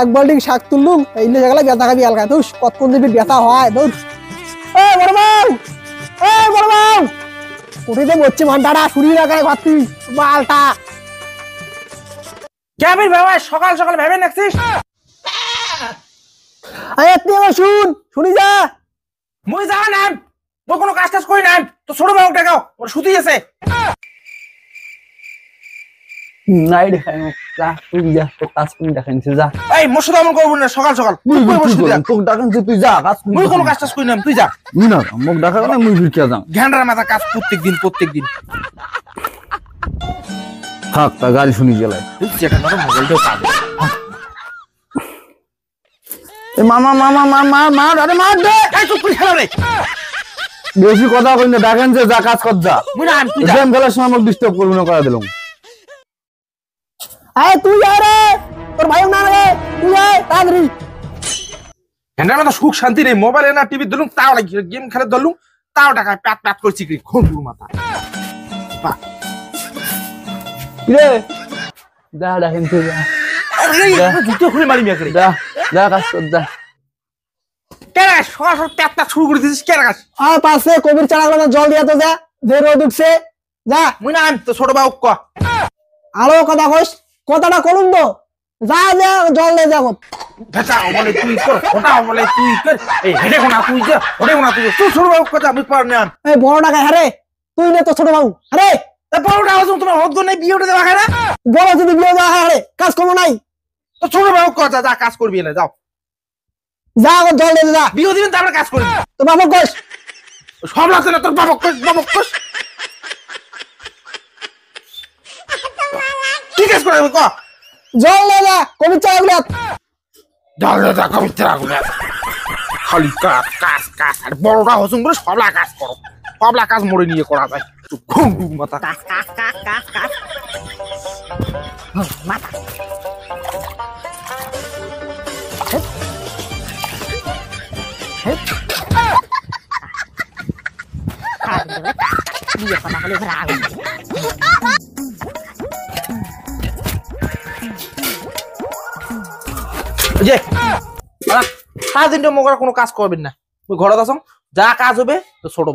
এক বাল্টি শাক তুললুম এই জায়গায় ব্যথা খাবি আলগা তুই কতক্ষণ দিবি ব্যথা হয় তোর বড় বউ কোটিতে বলছে ঘন্টাটা শুনি রাখায় ঘরতি মালটা কেমন বাবা সকাল সকাল ভেবে নাকছিস শুনি যা মুই যা নাম মই কোনো কাজ করি নাম তো ছোট বাবু টাকাও ওর শুধু আছে নাই দেখাই যা তুই যা তো কাজ কোন দেখাইছিস যা এই মোর সাথে আমল করব না সকাল সকাল মুই তোক ডাকাইছিস তুই যা কাজ মুই কোনো কাজ করি নাম তুই যা মুই না মোক ডাকা না মুই ফিরকে যা ঘ্যান্ডার মাথা কাজ প্রত্যেকদিন থাক তা গাল শুনি গেলাই যেটা না মোবাইলটাও পাবে এ মামা আরে মার দে এই চুপ করে খেলা রে বেশি কথা কই না ডাকেন যে যা কাজ কর যা মুই না তুই যা গেম খেলার সময় আমাকে ডিস্টার্ব করবি না করে দিলাম তুই যা রে তোর ভাই না রে তুই যা তাড়াতাড়ি ঘ্যান্ডার মাথা সুখ শান্তি নেই মোবাইলে না টিভি দিলুম তাও লাগি গেম খেলে দিলুম তাও টাকা প্যাট করছি কি খুন্ডুর মাথা রে যা ডাকেন তুই যা জুতো খুলে মারি মিয়া করে যা যা কাজ কর যা কেন সকাল প্যাট শুরু করে দিছিস কেন কাজ পাশে কবির চারা জল দিয়া তো যা যে রোদ উঠছে যা মুই না তো ছোট বাবু ক আরো কথা কইস কথাটা করুন তো যা যা জল লে যাবো ভেটা বলে তুই কর ওটা বলে তুই কর এই হেডে কোনা তুই যা ওরে কোনা তুই তুই ছোট বাবু কথা আমি পার না এই বড় টাকা হারে তুই নে তো ছোট বাবু আরে তা বড়টা হচ্ছে তোমার হক নাই বিয়েটা দেওয়া খায় না বড় যদি বিয়ে দেওয়া হারে কাজ কম নাই তো ছোট বাবু কথা যা কাজ করবি না যাও যা জল লে যা বিয়ে দিবেন তারপরে কাজ করবি তো বাবা কইস সব লাগছে না তোর বাবা কইস কি কাজ করবি ক জল লে যা কবির চারা গুলো জল দে যা কবি তেরা গুলো খালি কাজ আর বড়টা হচ্ছে বলে সবলা কাজ করো সবলা কাজ মোড়ে নিয়ে করা যায় ঘুম মাথা কাজ মাথা বিয়ে কথা হলে রাগ যে সারাদিনটা মোগার কোনো কাজ করবেন না তুই ঘরে আসো যা কাজ হবে তো ছোট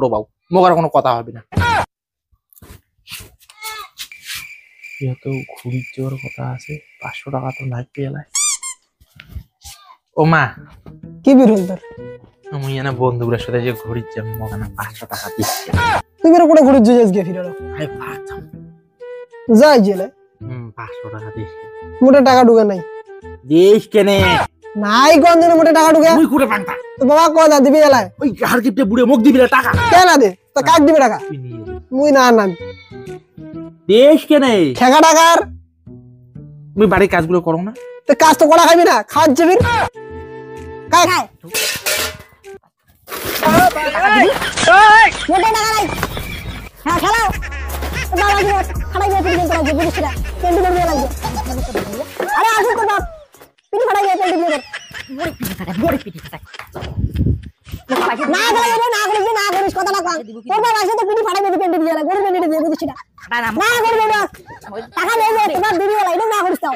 বাবু মোগার কোনো কথা হবে না তো ঘুরির যাওয়ার কথা আছে 500 টাকা তো লাগবে এলাই ও মা কি বিরল তোর আমি এনে বন্ধুগুলোর সাথে যে ঘুরির যাব মোগানা 500 টাকা দিচ্ছে তুই বের করে ঘুরে যাস গে ফিরে আরে পারতাম যাই জেলে 500 টাকা দিচ্ছে মোটে টাকা ঢুকে নাই দেশ কেনে নাই কোন দিন মোটে টাকা ঢুকে তুই করে পান্তা তো বাবা কয় দিবি এলাই ওই হার গিফটে বুড়ে মুখ দিবি টাকা কেন দে তো কাক দিবি টাকা তুই নিয়ে দে মুই না না দেশ কেনে ঠেকা টাকার তুমি বাড়ির কাজগুলো করো না তো কাজ তো করা খাবি না খাওয়ার যাবি কাই খাই মোটে টাকা নাই হ্যাঁ খেলাও বাবা কি খাড়াই দিয়ে পিটি করে যে বুঝছিস কেন্দ্র করে লাগবে আরে আসুন তো বাপ পিটি খাড়াই দিয়ে কেন্দ্র করে বড় পিঠি খাটায় না করে না করিস কথা না কম তোর বাবা আসে তো পিটি ফাড়াই দিয়ে কেন্দ্র দিয়ে লাগবে গরু কেন্দ্র দিয়ে বুঝছিস না করবে না টাকা নেই রে তোমার দিবি বলা এটা না করিস তাও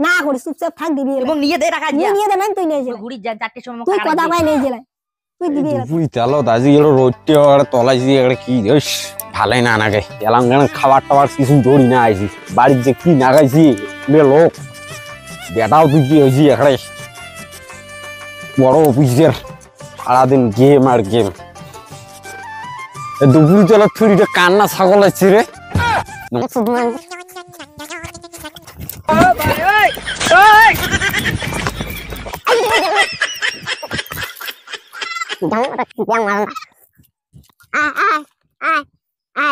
না করিস চুপচাপ থাক দিবি এবং নিয়ে দে টাকা নিয়ে দে না তুই নিয়ে যা ঘুরি যা 4টের সময় তুই কথা কই নিয়ে যা তুই দিবি পুরি তেলো দাজি গেল রোটে আর তলাইছি একটা কি ইস ভালোই না নাগে এলাম কেন খাবার টাবার কিছু দড়ি না আইছি বাড়ির যে কি নাগাইছি বে লোক বেটাও তুই কি হয়েছি একটা বড় অফিসের সারাদিন গেম আর গেম দুপুরি তেলার ছুরিটা কান্না ছাগল আসছে রে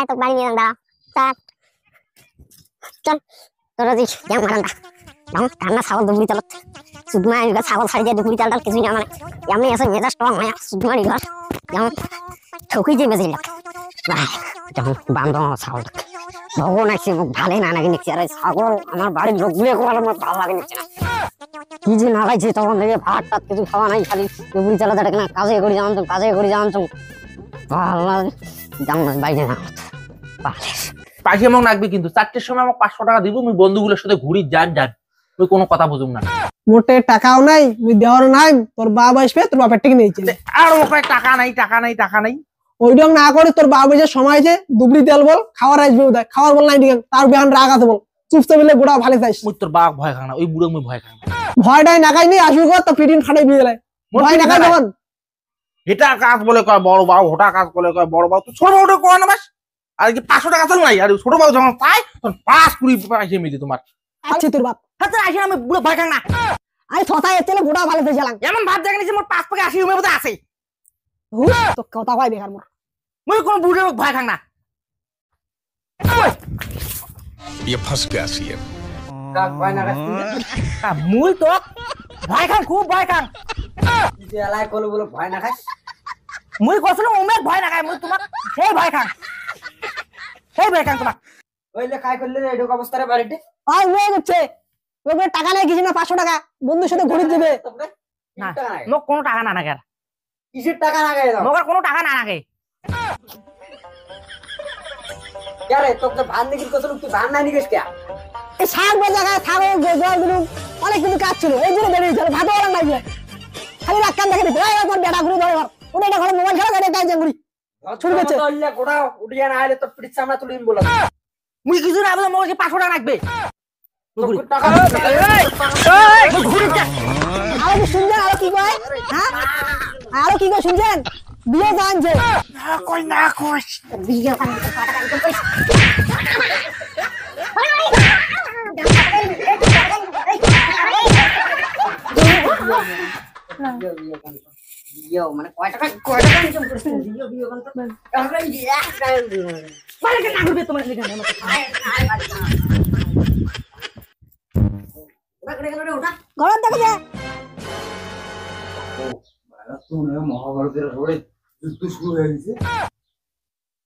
তো বাড়ি নিয়ে দাঁড়া চল তোরা দিস কান্না ছাগল দুপুরি চালত সুদমা ছাগল ছাড়ি দিয়ে দুপুরি চালটাল কিছুই না মানে এমনি আছে মেজা স্ট্রং হয় সুদমারি ঘর যেমন ঠকি যে মেজে লাগ যেমন বান্ধব আমার ছাগলটা ভগবান আসছে ভালোই না নাকি নিচ্ছি আর ছাগল আমার বাড়ির লোকগুলো করার আমার ভালো লাগে নিচ্ছে না কি যে নাগাইছে তখন থেকে ভাত টাত কিছু খাওয়া নাই, খালি বুড়ি চালাতে না কাজে করে জানতাম, কাজে করে জানতাম। যাও না বাইরে না পাখি আমাকে নাকবি কিন্তু 4টের সময় আমাকে 500 টাকা দিব, আমি বন্ধুগুলোর সাথে ঘুরি যান তুই কোনো কথা বুঝুম না। মোটে টাকাও নাই, মুই দেওয়ার নাই, তোর বাবা আসবে তোর বাপের থেকে নিয়েছিল। আর ওখানে টাকা নাই ওই রকম না করে তোর বাবা যে সময় আছে দুবলি তেল বল খাওয়ার আসবে, দেখ খাওয়ার বল নাই দিকে তার বেহান রাগ আছে বল, চুপচাপ বলে গোড়া ভালো চাইস। মুই তোর বাবা ভয় খানা, ওই বুড়ো মুই ভয় খানা। ভয়টাই নাকাই নি আসবি কর তো পিটিন ফাটাই দিয়ে গেলে ভয় নাকাই তখন। এটা কাজ বলে কয় বড় বাবু, ওটা কাজ বলে কয় বড় বাবু, তুই ছোট বাবুটা কয় না বাস। আর কি 500 টাকা চল নাই, আর ছোট বাবু যখন পাই তখন 5-20 পয়সা মিলি তোমার। আচ্ছা তোর বাপ হাতে আসি আমি বুড়ো ভয় খাং না। আরে ছটায় এর তেলে গোড়া ভালো চাইছিলাম। এমন ভাব দেখে নিছি মোর 5 টাকা 80 রুমের মধ্যে আছে। তো কথা কয় বেকার মোর। মুই কোন বুড়ো ভয় খাং না। ये फंस गया सीएम। মুই তো ভয় খাং, খুব ভয় খাং। এলাই কল বলে ভয় না খাস। মুই কইছিল উমের ভয় না খাই, মুই তোমাক সেই ভয় খাং, সেই ভয় খাং তোমাক। ওইলে খাই করলে এডক অবস্থারে বাড়িতে আর ওই হচ্ছে ওকে টাকা নেই কিছু না 500 টাকা বন্ধুর সাথে ঘুরে দিবে। না মোক কোনো টাকা না লাগে, কিসের টাকা না গায় দাও? মোক কোনো টাকা না লাগে। আরে তোকে ভান নিকির কত তুই ভান না নিকিস কে? এই শাক বাজার থাকো গোগুলো অনেক কিছু কাজ ছিল এই জন্য বেরিয়ে চলে ভাত ওরা নাই খালি রাক্কান দেখে দিতে এই তোর বেটা ঘুরে ধরে ওটা এটা ঘরে মোবাইল খেলা গাড়ি তাই জাঙ্গুরি ছুড়ে গেছে তোল্লে গোড়া উঠিয়া না আইলে তোর পিঠ সামনে তুলিম বলা। মুই কিছু না বলে মোর 500 টাকা লাগবে। টাকা ঘুরে যা। আরো কি শুনছেন আরো কি কয় হ্যাঁ আরো কি কয় শুনছেন বিয়ে জানছে কই না কই বিয়ে কান ইয়ো মানে কয় টাকা ইনকাম করছিস? ইয়ো বিয়ে কোন টাকা দিয়া মালিক না করবে তোমার লিখে না ঘর দেখে যা মহাভারতের রোডে যুদ্ধ শুরু হয়ে গেছে।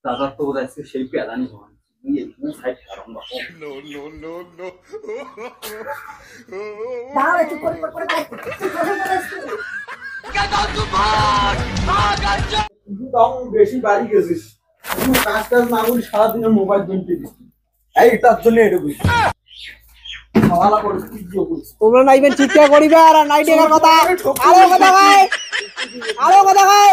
দাদার তো বোধ আজকে সেই প্যাদানি হন বেশি বাড়ি গেছিস, কাজ টাজ না করি সারাদিনের মোবাইল গেম টিপিস, এইটার জন্য এটুকুই খাওয়ালা করে তোমরা নাইবেন ঠিক করিবা আর নাইটের কথা আরো কথা কয়